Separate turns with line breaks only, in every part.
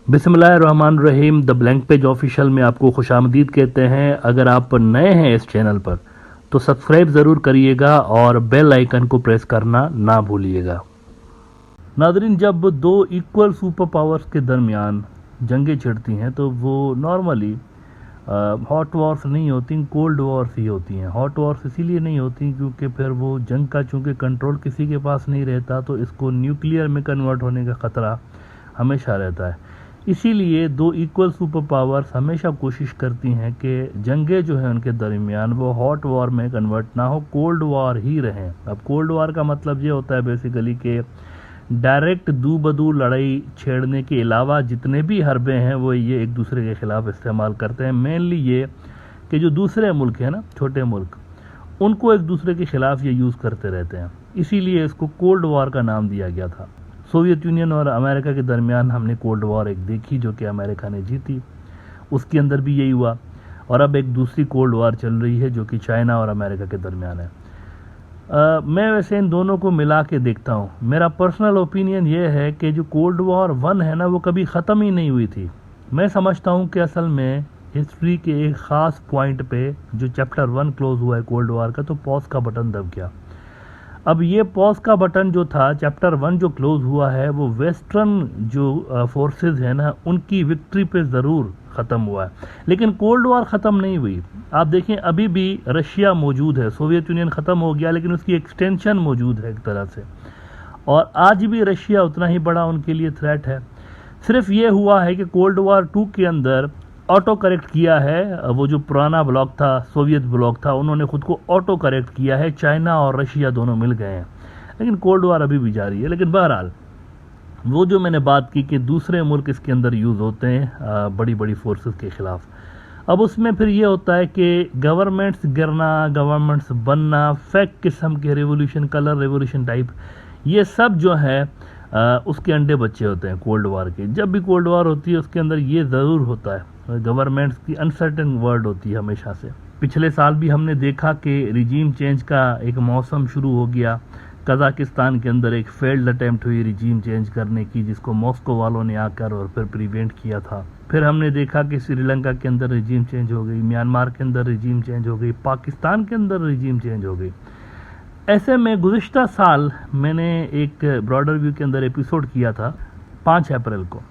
बिस्मिल्लाहिर्रहमानिर्रहीम। The blank page official में आपको खुशामदीद कहते हैं। अगर आप नए हैं इस चैनल पर तो सब्सक्राइब ज़रूर करिएगा और बेल आइकन को प्रेस करना ना भूलिएगा। नादरीन, जब दो इक्वल सुपर पावर्स के दरमियान जंगें छिड़ती हैं तो वो नॉर्मली हॉट वॉर्स नहीं होती, कोल्ड वॉर्स ही होती हैं। हॉट वॉर्स इसीलिए नहीं होती क्योंकि फिर वो जंग का चूँकि कंट्रोल किसी के पास नहीं रहता तो इसको न्यूक्लियर में कन्वर्ट होने का ख़तरा हमेशा रहता है। इसीलिए दो इक्वल सुपर पावर्स हमेशा कोशिश करती हैं कि जंगें जो हैं उनके दरमियान वो हॉट वॉर में कन्वर्ट ना हो, कोल्ड वॉर ही रहें। अब कोल्ड वॉर का मतलब ये होता है बेसिकली कि डायरेक्ट दू बदू लड़ाई छेड़ने के अलावा जितने भी हरबे हैं वो ये एक दूसरे के ख़िलाफ़ इस्तेमाल करते हैं। मेनली ये कि जो दूसरे मुल्क हैं ना, छोटे मुल्क, उनको एक दूसरे के ख़िलाफ़ ये यूज़ करते रहते हैं। इसीलिए इसको कोल्ड वॉर का नाम दिया गया था। सोवियत यूनियन और अमेरिका के दरमियान हमने कोल्ड वॉर एक देखी जो कि अमेरिका ने जीती, उसके अंदर भी यही हुआ। और अब एक दूसरी कोल्ड वॉर चल रही है जो कि चाइना और अमेरिका के दरमियान है। मैं वैसे इन दोनों को मिला के देखता हूँ। मेरा पर्सनल ओपिनियन ये है कि जो कोल्ड वॉर 1 है ना वो कभी ख़त्म ही नहीं हुई थी। मैं समझता हूँ कि असल में हिस्ट्री के एक ख़ास पॉइंट पे जो चैप्टर 1 क्लोज़ हुआ है कोल्ड वॉर का, तो पॉज का बटन दब गया। अब ये पॉज का बटन जो था, चैप्टर 1 जो क्लोज़ हुआ है, वो वेस्टर्न जो फोर्सेस हैं ना उनकी विक्ट्री पे ज़रूर ख़त्म हुआ है, लेकिन कोल्ड वॉर ख़त्म नहीं हुई। आप देखें अभी भी रशिया मौजूद है। सोवियत यूनियन ख़त्म हो गया लेकिन उसकी एक्सटेंशन मौजूद है एक तरह से, और आज भी रशिया उतना ही बड़ा उनके लिए थ्रेट है। सिर्फ ये हुआ है कि कोल्ड वॉर 2 के अंदर ऑटो करेक्ट किया है। वो जो पुराना ब्लॉक था, सोवियत ब्लॉक था, उन्होंने खुद को ऑटो करेक्ट किया है। चाइना और रशिया दोनों मिल गए हैं, लेकिन कोल्ड वॉर अभी भी जारी है। लेकिन बहरहाल वो जो मैंने बात की कि दूसरे मुल्क इसके अंदर यूज़ होते हैं बड़ी बड़ी फोर्सेस के ख़िलाफ़। अब उसमें फिर ये होता है कि गवर्नमेंट्स गिरना, गवर्नमेंट्स बनना, फेक किस्म के रेवोल्यूशन, कलर रेवोल्यूशन टाइप, ये सब जो है उसके अंडे बच्चे होते हैं कोल्ड वॉर के। जब भी कोल्ड वॉर होती है उसके अंदर ये ज़रूर होता है, गवर्नमेंट्स की अनसर्टेन वर्ड होती है हमेशा से। पिछले साल भी हमने देखा कि रिजीम चेंज का एक मौसम शुरू हो गया। कज़ाकिस्तान के अंदर एक फेल्ड अटैम्प्ट हुई रिजीम चेंज करने की, जिसको मॉस्को वालों ने आकर और फिर प्रिवेंट किया था। फिर हमने देखा कि श्रीलंका के अंदर रिजीम चेंज हो गई, म्यांमार के अंदर रिजीम चेंज हो गई, पाकिस्तान के अंदर रिजीम चेंज हो गई। ऐसे में गुज़िश्ता साल मैंने एक ब्रॉडर व्यू के अंदर एपिसोड किया था 5 अप्रैल को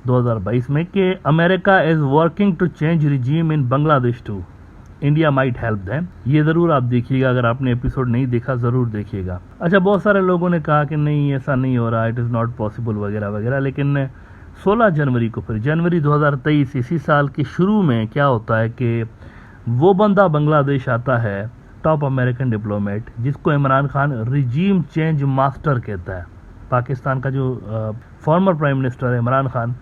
2022 में कि America is working to change regime in Bangladesh too, India might help them. ये ज़रूर आप देखिएगा, अगर आपने एपिसोड नहीं देखा ज़रूर देखिएगा। अच्छा, बहुत सारे लोगों ने कहा कि नहीं ऐसा नहीं हो रहा, इट इज़ नॉट पॉसिबल वगैरह वगैरह, लेकिन 16 जनवरी को, फिर जनवरी 2023 इसी साल के शुरू में क्या होता है कि वो बंदा बांग्लादेश आता है, टॉप अमेरिकन डिप्लोमेट, जिसको Imran Khan regime change master कहता है। पाकिस्तान का जो फॉर्मर प्राइम मिनिस्टर है इमरान खान,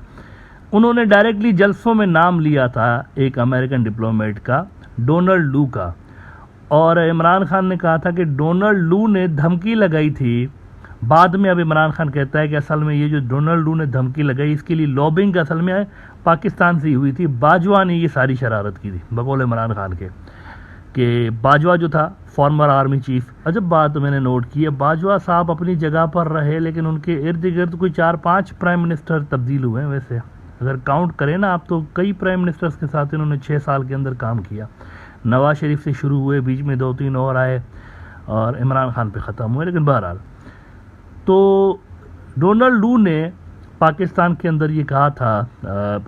उन्होंने डायरेक्टली जलसों में नाम लिया था एक अमेरिकन डिप्लोमेट का, डोनाल्ड लू का, और इमरान खान ने कहा था कि डोनाल्ड लू ने धमकी लगाई थी। बाद में अब इमरान खान कहता है कि असल में ये जो डोनाल्ड लू ने धमकी लगाई इसके लिए लॉबिंग असल में पाकिस्तान से ही हुई थी, बाजवा ने ये सारी शरारत की थी बकौल इमरान खान के। कि बाजवा जो था फॉर्मर आर्मी चीफ, अजब बात मैंने नोट की है, बाजवा साहब अपनी जगह पर रहे लेकिन उनके इर्द गिर्द कोई 4-5 प्राइम मिनिस्टर तब्दील हुए हैं। वैसे अगर काउंट करें ना आप तो कई प्राइम मिनिस्टर्स के साथ इन्होंने 6 साल के अंदर काम किया। नवाज शरीफ से शुरू हुए, बीच में 2-3 और आए और इमरान खान पे ख़त्म हुए। लेकिन बहरहाल तो डोनाल्ड लू ने पाकिस्तान के अंदर ये कहा था,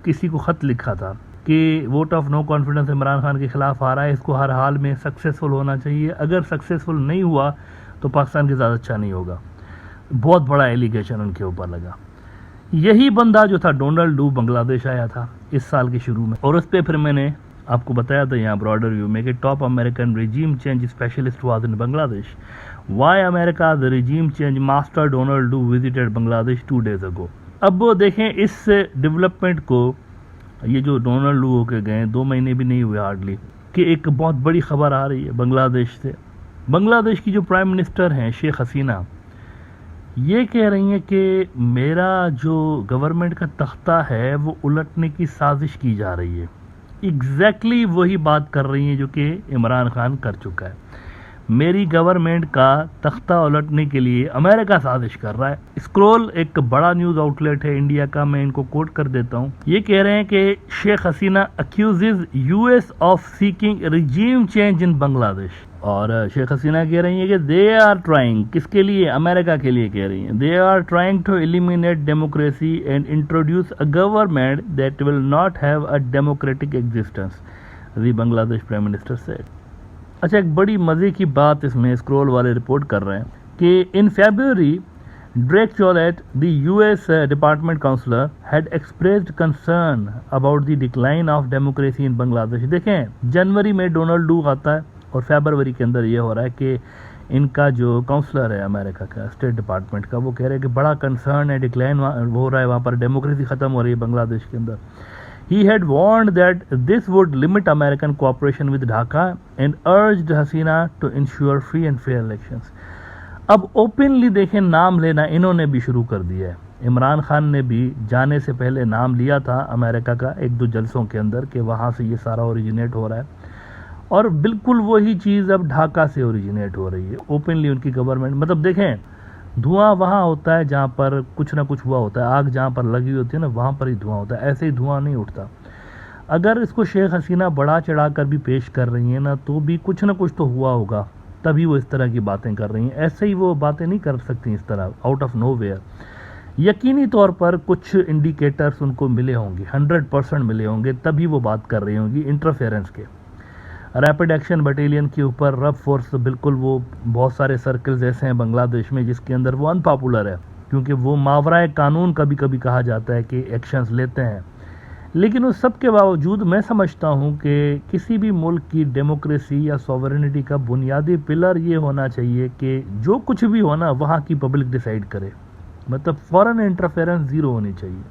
किसी को ख़त लिखा था कि vote of no confidence Imran Khan के ख़िलाफ़ आ रहा है, इसको हर हाल में सक्सेसफुल होना चाहिए, अगर सक्सेसफुल नहीं हुआ तो पाकिस्तान के ज़्यादा अच्छा नहीं होगा। बहुत बड़ा एलिगेशन उनके ऊपर लगा। यही बंदा जो था डोनाल्ड लू बांग्लादेश आया था इस साल के शुरू में, और उस पर फिर मैंने आपको बताया था यहाँ ब्रॉडर व्यू में कि top American regime change specialist was in Bangladesh, why America the regime change master Donald Lu visited Bangladesh 2 days ago. अब वो देखें इस डेवलपमेंट को, ये जो डोनाल्ड लू होके गए 2 महीने भी नहीं हुए हार्डली, कि एक बहुत बड़ी खबर आ रही है बांग्लादेश से। बांग्लादेश की जो प्राइम मिनिस्टर हैं शेख हसीना, ये कह रही हैं कि मेरा जो गवर्नमेंट का तख्ता है वो उलटने की साजिश की जा रही है। एग्जैक्टली वही बात कर रही हैं जो कि इमरान खान कर चुका है। मेरी गवर्नमेंट का तख्ता उलटने के लिए अमेरिका साजिश कर रहा है। स्क्रोल एक बड़ा न्यूज आउटलेट है इंडिया का, मैं इनको कोट कर देता हूँ। ये कह रहे हैं कि Sheikh Hasina accuses US of seeking regime change in Bangladesh. और शेख हसीना कह रही है कि दे आर ट्राइंग, किसके लिए? अमेरिका के लिए कह रही हैं। They are trying to eliminate democracy and introduce a government that will not have a democratic existence, the Bangladesh prime minister said. अच्छा, एक बड़ी मजे की बात इसमें स्क्रोल वाले रिपोर्ट कर रहे हैं कि इन फरवरी Drake Chollet, the US Department Counselor, had expressed concern about the decline of democracy in Bangladesh। देखें, जनवरी में डोनाल्ड डू आता है और फरवरी के अंदर ये हो रहा है कि इनका जो काउंसलर है अमेरिका का स्टेट डिपार्टमेंट का, वो कह रहे हैं कि बड़ा कंसर्न है, डिक्लाइन हो रहा है, वहाँ पर डेमोक्रेसी ख़त्म हो रही है बांग्लादेश के अंदर। He had warned that this would limit American cooperation with Dhaka and urged Hasina to ensure free and fair elections। अब ओपनली देखें, नाम लेना इन्होंने भी शुरू कर दिया है। इमरान खान ने भी जाने से पहले नाम लिया था अमेरिका का एक दो जलसों के अंदर कि वहाँ से ये सारा ओरिजिनेट हो रहा है, और बिल्कुल वही चीज़ अब ढाका से ओरिजिनेट हो रही है। ओपनली उनकी गवर्नमेंट, मतलब देखें, धुआं वहाँ होता है जहाँ पर कुछ ना कुछ हुआ होता है, आग जहाँ पर लगी होती है ना, वहाँ पर ही धुआं होता है, ऐसे ही धुआं नहीं उठता। अगर इसको शेख हसीना बढ़ा चढ़ा कर भी पेश कर रही है ना, तो भी कुछ ना कुछ तो हुआ होगा, तभी वो इस तरह की बातें कर रही हैं। ऐसे ही वो बातें नहीं कर सकती इस तरह आउट ऑफ नोवेयर। यकीनी तौर पर कुछ इंडिकेटर्स उनको मिले होंगे, 100% मिले होंगे, तभी वो बात कर रही होंगी इंटरफेरेंस के। रैपिड एक्शन बटालियन के ऊपर रब फोर्स, बिल्कुल वो बहुत सारे सर्कल्स ऐसे हैं बांग्लादेश में जिसके अंदर वो अनपॉपुलर है, क्योंकि वो मावराए कानून कभी कभी कहा जाता है कि एक्शंस लेते हैं। लेकिन उस सब के बावजूद मैं समझता हूँ कि किसी भी मुल्क की डेमोक्रेसी या सॉवरेनिटी का बुनियादी पिलर ये होना चाहिए कि जो कुछ भी हो ना, वहाँ की पब्लिक डिसाइड करे, मतलब फॉरेन इंटरफेरेंस ज़ीरो होनी चाहिए।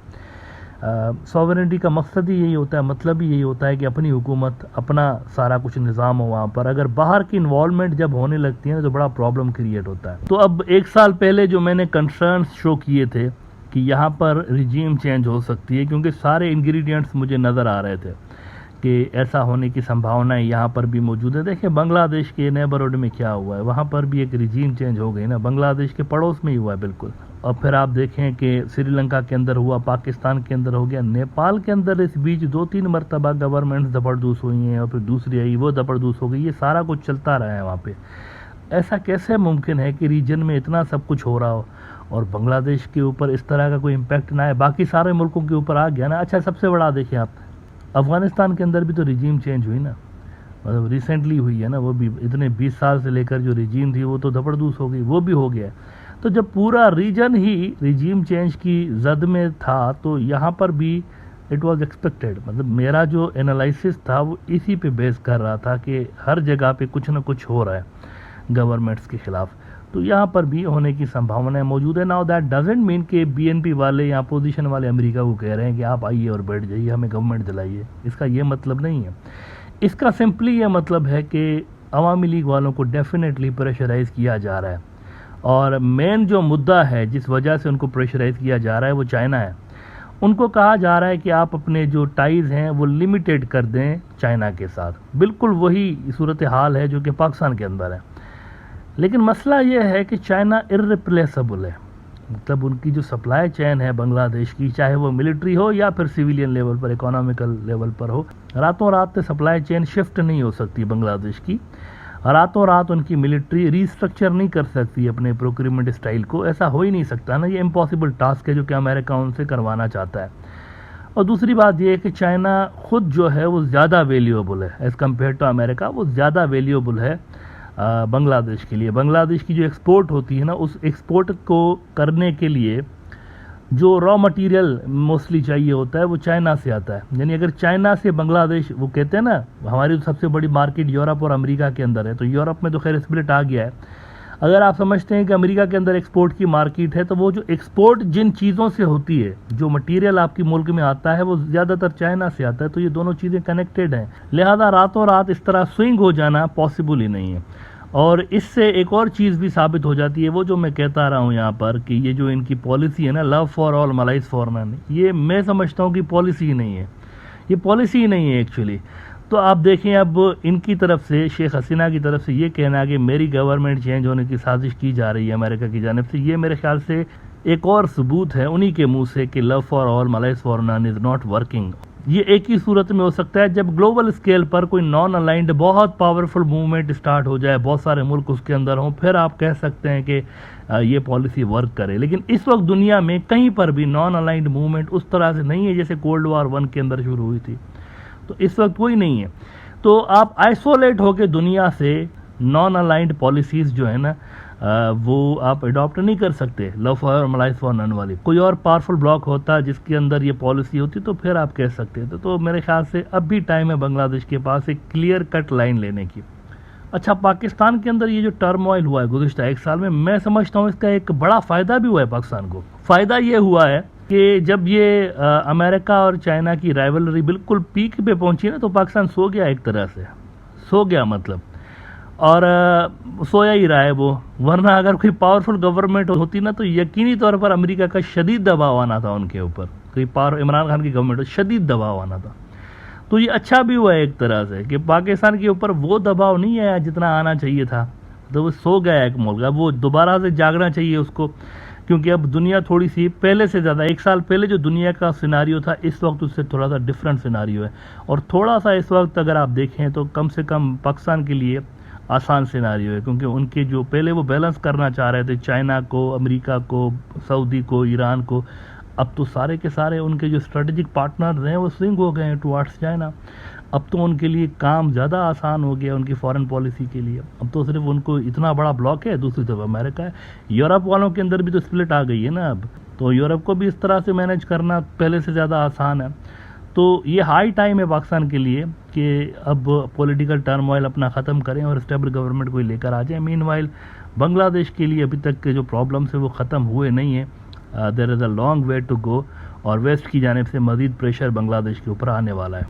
सॉवरेनिटी का मकसद ही यही होता है, मतलब ही यही होता है कि अपनी हुकूमत, अपना सारा कुछ निज़ाम हो वहाँ पर। अगर बाहर की इन्वॉल्वमेंट जब होने लगती है ना, तो बड़ा प्रॉब्लम क्रिएट होता है। तो अब एक साल पहले जो मैंने कंसर्न्स शो किए थे कि यहाँ पर रिजीम चेंज हो सकती है, क्योंकि सारे इंग्रेडिएंट्स मुझे नज़र आ रहे थे कि ऐसा होने की संभावनाएं यहाँ पर भी मौजूद है। देखिए, बांग्लादेश के नेबरहुड में क्या हुआ है, वहाँ पर भी एक रिजीम चेंज हो गई ना, बांग्लादेश के पड़ोस में ही हुआ है बिल्कुल। और फिर आप देखें कि श्रीलंका के अंदर हुआ, पाकिस्तान के अंदर हो गया, नेपाल के अंदर इस बीच 2-3 मरतबा गवर्नमेंट जबरदूस हुई हैं, और फिर दूसरी आई, वो जबरदूस हो गई। ये सारा कुछ चलता रहा है वहाँ पर। ऐसा कैसे मुमकिन है कि रीजन में इतना सब कुछ हो रहा हो और बांग्लादेश के ऊपर इस तरह का कोई इम्पैक्ट ना आए, बाकी सारे मुल्कों के ऊपर आ गया ना। अच्छा, सबसे बड़ा देखिए आप, अफ़गानिस्तान के अंदर भी तो रिजीम चेंज हुई ना, मतलब रिसेंटली हुई है ना, वो भी इतने 20 साल से लेकर जो रिजीम थी वो तो जबरदस्त हो गई, वो भी हो गया। तो जब पूरा रीजन ही रिजीम चेंज की जद में था, तो यहाँ पर भी इट वाज एक्सपेक्टेड। मतलब मेरा जो एनालिसिस था वो इसी पे बेस कर रहा था कि हर जगह पे कुछ ना कुछ हो रहा है गवर्नमेंट्स के खिलाफ, तो यहाँ पर भी होने की संभावनाएं मौजूद है। नाउ दैट डजेंट मीन कि बीएनपी वाले या अपोजिशन वाले अमेरिका को कह रहे हैं कि आप आइए और बैठ जाइए, हमें गवर्नमेंट दिलाइए। इसका ये मतलब नहीं है। इसका सिंपली ये मतलब है कि अवामी लीग वालों को डेफिनेटली प्रेशराइज़ किया जा रहा है, और मेन जो मुद्दा है जिस वजह से उनको प्रेशराइज़ किया जा रहा है वो चाइना है। उनको कहा जा रहा है कि आप अपने जो टाइज़ हैं वो लिमिटेड कर दें चाइना के साथ। बिल्कुल वही सूरत हाल है जो कि पाकिस्तान के अंदर है। लेकिन मसला ये है कि चाइना इर्रिप्लेसेबल है, मतलब उनकी जो सप्लाई चेन है बांग्लादेश की, चाहे वो मिलिट्री हो या फिर सिविलियन लेवल पर, इकोनॉमिकल लेवल पर हो, रातों रात सप्लाई चेन शिफ्ट नहीं हो सकती बांग्लादेश की। रातों रात उनकी मिलिट्री रीस्ट्रक्चर नहीं कर सकती अपने प्रोक्यूरमेंट स्टाइल को, ऐसा हो ही नहीं सकता ना। ये इम्पॉसिबल टास्क है जो कि अमेरिका उनसे करवाना चाहता है। और दूसरी बात यह है कि चाइना खुद जो है वो ज़्यादा वैल्यूएबल है एज़ कम्पेयर टू अमेरिका, वो ज़्यादा वैल्यूएबल है बांग्लादेश के लिए। बांग्लादेश की जो एक्सपोर्ट होती है ना, उस एक्सपोर्ट को करने के लिए जो रॉ मटेरियल मोस्टली चाहिए होता है वो चाइना से आता है। यानी अगर चाइना से बांग्लादेश, वो कहते हैं ना हमारी तो सबसे बड़ी मार्केट यूरोप और अमेरिका के अंदर है, तो यूरोप में तो खैर स्प्लिट आ गया है। अगर आप समझते हैं कि अमेरिका के अंदर एक्सपोर्ट की मार्केट है, तो वो जो एक्सपोर्ट जिन चीज़ों से होती है, जो मटेरियल आपकी मुल्क में आता है, वो ज़्यादातर चाइना से आता है। तो ये दोनों चीज़ें कनेक्टेड हैं, लिहाजा रातों रात इस तरह स्विंग हो जाना पॉसिबल ही नहीं है। और इससे एक और चीज़ भी साबित हो जाती है, वो जो मैं कहता रहा हूँ यहाँ पर कि ये जो इनकी पॉलिसी है ना, love for all malice for none, ये मैं समझता हूँ कि पॉलिसी ही नहीं है, ये पॉलिसी ही नहीं है एक्चुअली। तो आप देखें अब इनकी तरफ से, शेख हसीना की तरफ से ये कहना कि मेरी गवर्नमेंट चेंज होने की साजिश की जा रही है अमेरिका की जानिब से, ये मेरे ख्याल से एक और सबूत है उन्हीं के मुंह से कि love for all malice for none is not working. ये एक ही सूरत में हो सकता है जब ग्लोबल स्केल पर कोई नॉन अलाइंड बहुत पावरफुल मूवमेंट स्टार्ट हो जाए, बहुत सारे मुल्क उसके अंदर हों, फिर आप कह सकते हैं कि ये पॉलिसी वर्क करे। लेकिन इस वक्त दुनिया में कहीं पर भी नॉन अलाइंड मूवमेंट उस तरह से नहीं है जैसे कोल्ड वॉर 1 के अंदर शुरू हुई थी, तो इस वक्त कोई नहीं है। तो आप आइसोलेट होकर दुनिया से नॉन अलाइंड पॉलिसीज़ जो है ना वो आप अडॉप्ट नहीं कर सकते, लव फॉर मलाइज फॉर नन वाली। कोई और पावरफुल ब्लॉक होता जिसके अंदर ये पॉलिसी होती तो फिर आप कह सकते थे। तो मेरे ख्याल से अब भी टाइम है बांग्लादेश के पास एक क्लियर कट लाइन लेने की। अच्छा, पाकिस्तान के अंदर ये जो टर्मोइल हुआ है गुज़िश्ता 1 साल में, मैं समझता हूँ इसका एक बड़ा फ़ायदा भी हुआ है पाकिस्तान को। फ़ायदा ये हुआ है कि जब ये अमेरिका और चाइना की राइवलरी बिल्कुल पीक पे पहुंची ना, तो पाकिस्तान सो गया, एक तरह से सो गया मतलब, और सोया ही रहा है वो। वरना अगर कोई पावरफुल गवर्नमेंट होती ना तो यकीनी तौर पर अमेरिका का शदीद दबाव आना था उनके ऊपर, कोई इमरान खान की गवर्नमेंट शदीद दबाव आना था। तो ये अच्छा भी हुआ है एक तरह से कि पाकिस्तान के ऊपर वो दबाव नहीं आया जितना आना चाहिए था, तो वो सो गया एक मुल्क। अब वो दोबारा से जागना चाहिए उसको, क्योंकि अब दुनिया थोड़ी सी पहले से ज़्यादा, 1 साल पहले जो दुनिया का सिनारियो था इस वक्त उससे थोड़ा सा डिफरेंट सिनारियो है। और थोड़ा सा इस वक्त अगर आप देखें तो कम से कम पाकिस्तान के लिए आसान सिनारियो है, क्योंकि उनके जो पहले वो बैलेंस करना चाह रहे थे चाइना को, अमेरिका को, सऊदी को, ईरान को, अब तो सारे के सारे उनके जो स्ट्रेटेजिक पार्टनर हैं वो स्विंग हो गए हैं टुवार्ड्स चाइना। अब तो उनके लिए काम ज़्यादा आसान हो गया उनकी फॉरेन पॉलिसी के लिए। अब तो सिर्फ उनको इतना बड़ा ब्लॉक है, दूसरी तरफ अमेरिका है। यूरोप वालों के अंदर भी तो स्प्लिट आ गई है ना अब, तो यूरोप को भी इस तरह से मैनेज करना पहले से ज़्यादा आसान है। तो ये हाई टाइम है पाकिस्तान के लिए कि अब पॉलिटिकल टर्मोइल अपना ख़त्म करें और स्टेबल गवर्नमेंट को लेकर आ जाए। मीनवाइल बांग्लादेश के लिए अभी तक के जो प्रॉब्लम्स है वो ख़त्म हुए नहीं है, there is a long way to go, और वेस्ट की जानिब से मज़ीद प्रेशर बांग्लादेश के ऊपर आने वाला है।